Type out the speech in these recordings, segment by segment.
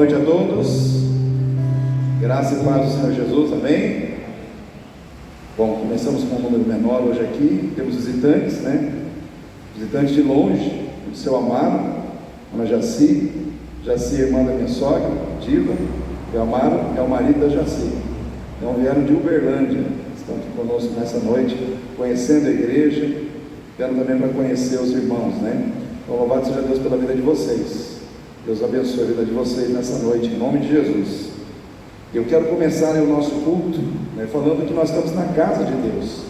noite a todos, graça e paz do Senhor Jesus, amém? Bom, começamos com um número menor hoje aqui, temos visitantes, né? Visitantes de longe, do seu amado, Ana Jaci, irmã da minha sogra, Diva, e o Amaro é o marido da Jaci. Então vieram de Uberlândia, estão aqui conosco nessa noite, conhecendo a igreja, vieram também para conhecer os irmãos, né? Então louvado seja Deus pela vida de vocês. Deus abençoe a vida de vocês nessa noite, em nome de Jesus. Eu quero começar o nosso culto, né, falando que nós estamos na casa de Deus,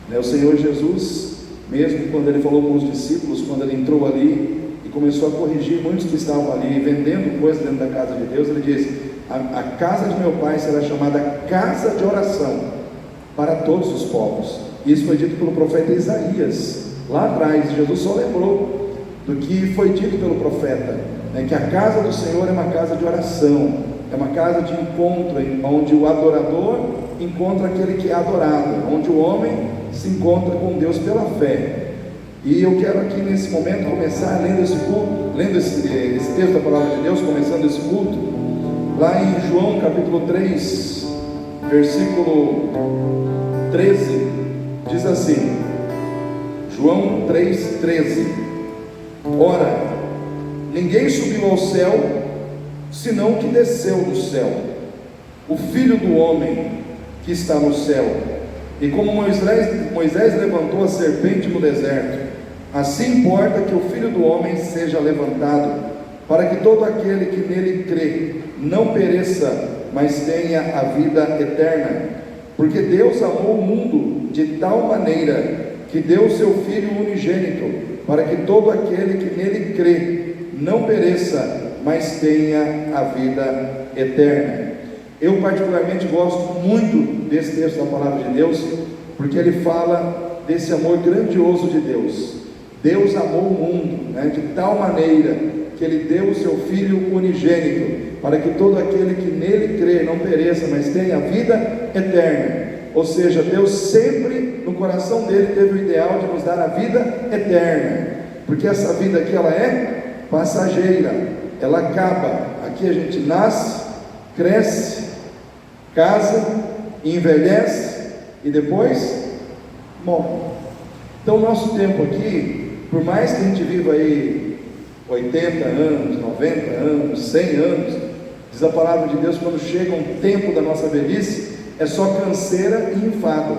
né? O Senhor Jesus, mesmo quando Ele falou com os discípulos, quando Ele entrou ali e começou a corrigir muitos que estavam ali, vendendo coisas dentro da casa de Deus, Ele disse: a casa de meu Pai será chamada casa de oração para todos os povos. Isso foi dito pelo profeta Isaías, lá atrás. Jesus só lembrou do que foi dito pelo profeta, né, que a casa do Senhor é uma casa de oração, é uma casa de encontro, onde o adorador encontra aquele que é adorado, onde o homem se encontra com Deus pela fé. E eu quero aqui nesse momento começar lendo esse texto da palavra de Deus, começando esse culto, lá em João capítulo 3, versículo 13, diz assim, João 3,13: Ora, ninguém subiu ao céu, senão o que desceu do céu, o Filho do homem que está no céu. E como Moisés levantou a serpente no deserto, assim importa que o Filho do homem seja levantado, para que todo aquele que nele crê não pereça, mas tenha a vida eterna. Porque Deus amou o mundo de tal maneira que deu o seu Filho unigênito, para que todo aquele que nele crê não pereça, mas tenha a vida eterna. Eu particularmente gosto muito desse texto da palavra de Deus, porque ele fala desse amor grandioso de Deus. Deus amou o mundo, né, de tal maneira que Ele deu o seu Filho unigênito, para que todo aquele que nele crê não pereça, mas tenha a vida eterna. Ou seja, Deus sempre no coração dele teve o ideal de nos dar a vida eterna, porque essa vida aqui ela é passageira, ela acaba. Aqui a gente nasce, cresce, casa, envelhece e depois morre. Então o nosso tempo aqui, por mais que a gente viva aí 80 anos, 90 anos, 100 anos, diz a palavra de Deus, quando chega um tempo da nossa velhice, é só canseira e enfado,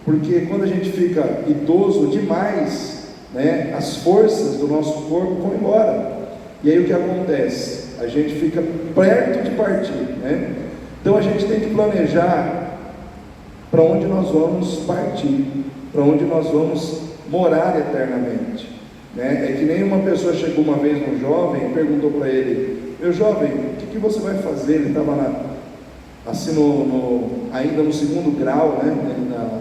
porque quando a gente fica idoso demais, né, as forças do nosso corpo vão embora, e aí o que acontece? A gente fica perto de partir, né? Então a gente tem que planejar para onde nós vamos partir, para onde nós vamos morar eternamente, né? É que nem uma pessoa chegou uma vez, um jovem, e perguntou para ele: meu jovem, o que você vai fazer? Ele estava assim ainda no segundo grau, né,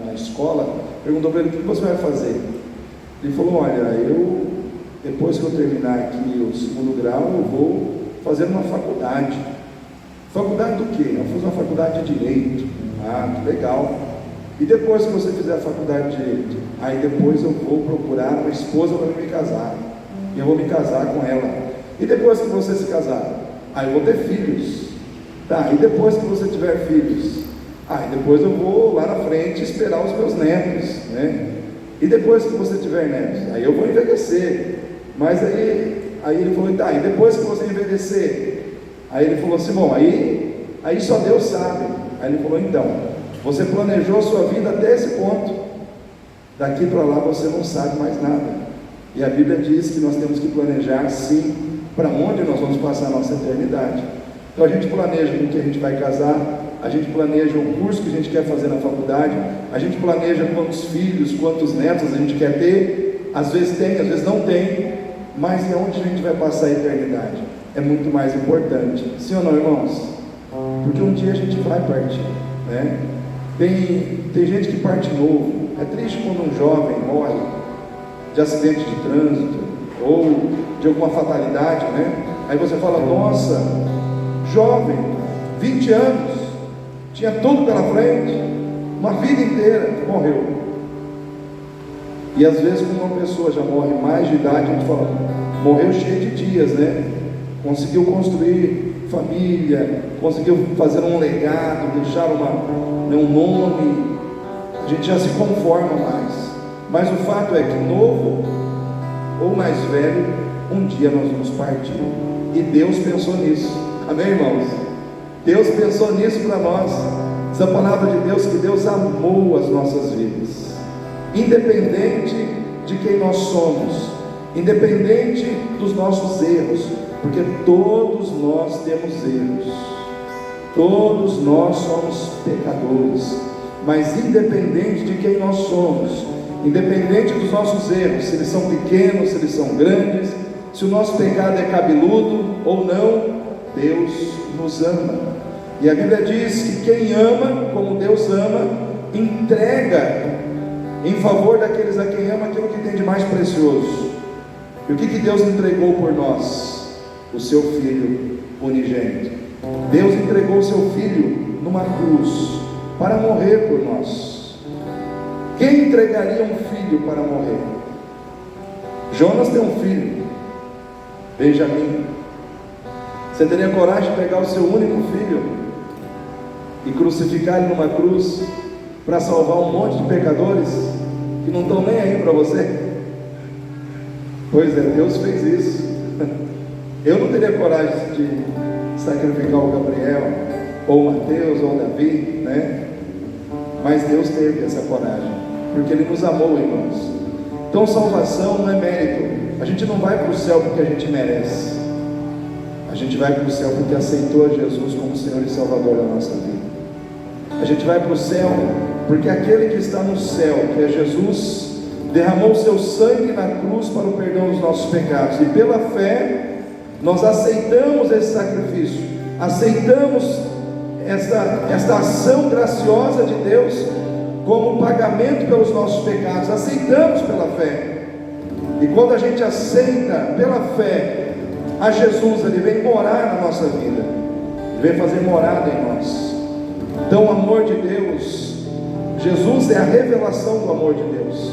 na escola. Perguntou para ele: o que você vai fazer? Ele falou: olha, depois que eu terminar aqui o segundo grau, eu vou fazer uma faculdade. Faculdade do quê? Eu fiz uma faculdade de Direito. Ah, que legal. E depois que você fizer a faculdade de Direito, aí depois eu vou procurar uma esposa para me casar, e eu vou me casar com ela. E depois que você se casar, aí eu vou ter filhos. Tá, e depois que você tiver filhos, aí depois eu vou lá na frente esperar os meus netos, né? E depois que você tiver netos, aí eu vou envelhecer. Mas aí ele falou: tá, e depois que você envelhecer? Aí ele falou assim: bom, aí só Deus sabe. Aí ele falou: então, você planejou a sua vida até esse ponto, daqui para lá você não sabe mais nada. E a Bíblia diz que nós temos que planejar sim para onde nós vamos passar a nossa eternidade. Então a gente planeja com que a gente vai casar, a gente planeja o curso que a gente quer fazer na faculdade, a gente planeja quantos filhos, quantos netos a gente quer ter. Às vezes tem, às vezes não tem, mas é onde a gente vai passar a eternidade. É muito mais importante, sim ou não, irmãos? Porque um dia a gente vai partir, né? Tem gente que parte novo. É triste quando um jovem morre de acidente de trânsito ou de alguma fatalidade, né? Aí você fala: nossa, jovem, 20 anos, tinha tudo pela frente, uma vida inteira, morreu. E às vezes quando uma pessoa já morre mais de idade, a gente fala: morreu cheio de dias, né? Conseguiu construir família, conseguiu fazer um legado, deixar um nome, a gente já se conforma mais. Mas o fato é que, novo ou mais velho, um dia nós vamos partir. E Deus pensou nisso. Amém, irmãos? Deus pensou nisso para nós. Diz a palavra de Deus que Deus amou as nossas vidas, independente de quem nós somos, independente dos nossos erros, porque todos nós temos erros, todos nós somos pecadores, mas independente de quem nós somos, independente dos nossos erros, se eles são pequenos, se eles são grandes, se o nosso pecado é cabeludo ou não, Deus nos ama. E a Bíblia diz que quem ama, como Deus ama, entrega em favor daqueles a quem ama aquilo que tem de mais precioso. E o que Deus entregou por nós? O seu Filho unigênito. Deus entregou o seu Filho numa cruz para morrer por nós. Quem entregaria um filho para morrer? Jonas tem um filho, Benjamim. Você teria coragem de pegar o seu único filho e crucificar ele numa cruz para salvar um monte de pecadores que não estão nem aí para você? Pois é, Deus fez isso. Eu não teria coragem de sacrificar o Gabriel, ou o Mateus, ou o Davi, né? Mas Deus teve essa coragem, porque Ele nos amou, irmãos. Então salvação não é mérito. A gente não vai para o céu porque a gente merece. A gente vai para o céu porque aceitou Jesus como Senhor e Salvador da nossa vida. A gente vai para o céu porque aquele que está no céu, que é Jesus, derramou o seu sangue na cruz para o perdão dos nossos pecados. E pela fé nós aceitamos esse sacrifício, aceitamos esta ação graciosa de Deus como pagamento pelos nossos pecados. Aceitamos pela fé. E quando a gente aceita pela fé a Jesus, Ele vem morar na nossa vida, Ele vem fazer morada em nós. Então o amor de Deus, Jesus é a revelação do amor de Deus.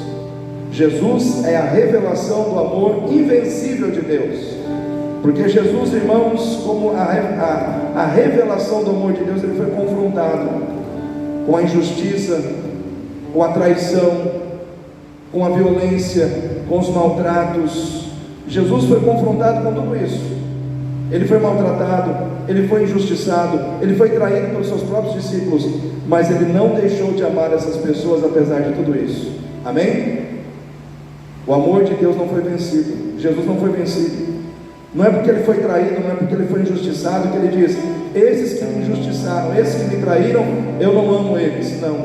Jesus é a revelação do amor invencível de Deus. Porque Jesus, irmãos, como a revelação do amor de Deus, Ele foi confrontado com a injustiça, com a traição, com a violência, com os maltratos. Jesus foi confrontado com tudo isso. Ele foi maltratado, Ele foi injustiçado, Ele foi traído pelos seus próprios discípulos, mas Ele não deixou de amar essas pessoas apesar de tudo isso. Amém? O amor de Deus não foi vencido. Jesus não foi vencido. Não é porque Ele foi traído, não é porque Ele foi injustiçado que Ele diz: esses que me injustiçaram, esses que me traíram, eu não amo eles. Não,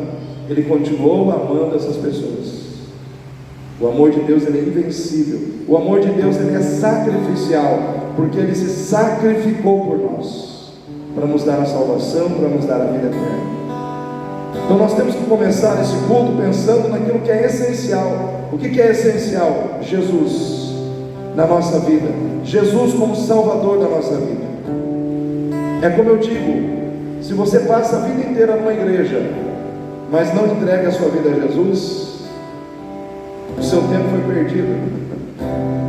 Ele continuou amando essas pessoas. O amor de Deus, Ele é invencível. O amor de Deus, Ele é sacrificial, porque Ele se sacrificou por nós, para nos dar a salvação, para nos dar a vida eterna. Então nós temos que começar esse culto pensando naquilo que é essencial. O que é essencial? Jesus na nossa vida, Jesus como Salvador da nossa vida. É como eu digo, se você passa a vida inteira numa igreja, mas não entrega a sua vida a Jesus, o seu tempo foi perdido.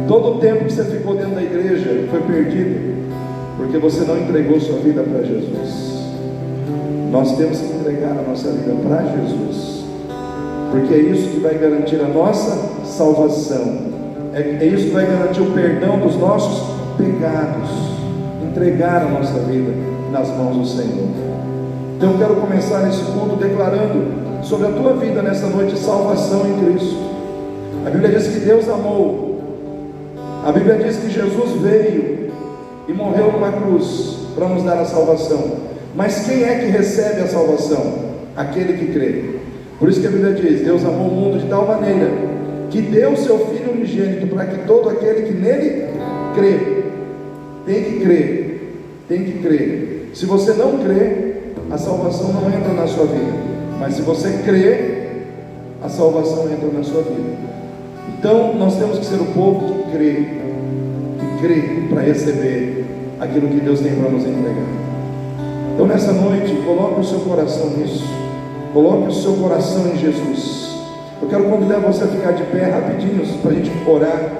Todo o tempo que você ficou dentro da igreja foi perdido, porque você não entregou sua vida para Jesus. Nós temos que entregar a nossa vida para Jesus, porque é isso que vai garantir a nossa salvação, é isso que vai garantir o perdão dos nossos pecados. Entregar a nossa vida nas mãos do Senhor. Então eu quero começar esse culto declarando sobre a tua vida nessa noite salvação em Cristo. A Bíblia diz que Deus amou. A Bíblia diz que Jesus veio e morreu numa cruz para nos dar a salvação. Mas quem é que recebe a salvação? Aquele que crê. Por isso que a Bíblia diz: Deus amou o mundo de tal maneira que deu o seu Filho unigênito, para que todo aquele que nele crê, tem que crer, tem que crer. Se você não crê, a salvação não entra na sua vida. Mas se você crê, a salvação entra na sua vida. Então nós temos que ser o povo que crê para receber aquilo que Deus tem para nos entregar. Então nessa noite, coloque o seu coração nisso. Coloque o seu coração em Jesus. Eu quero convidar você a ficar de pé rapidinho para a gente orar.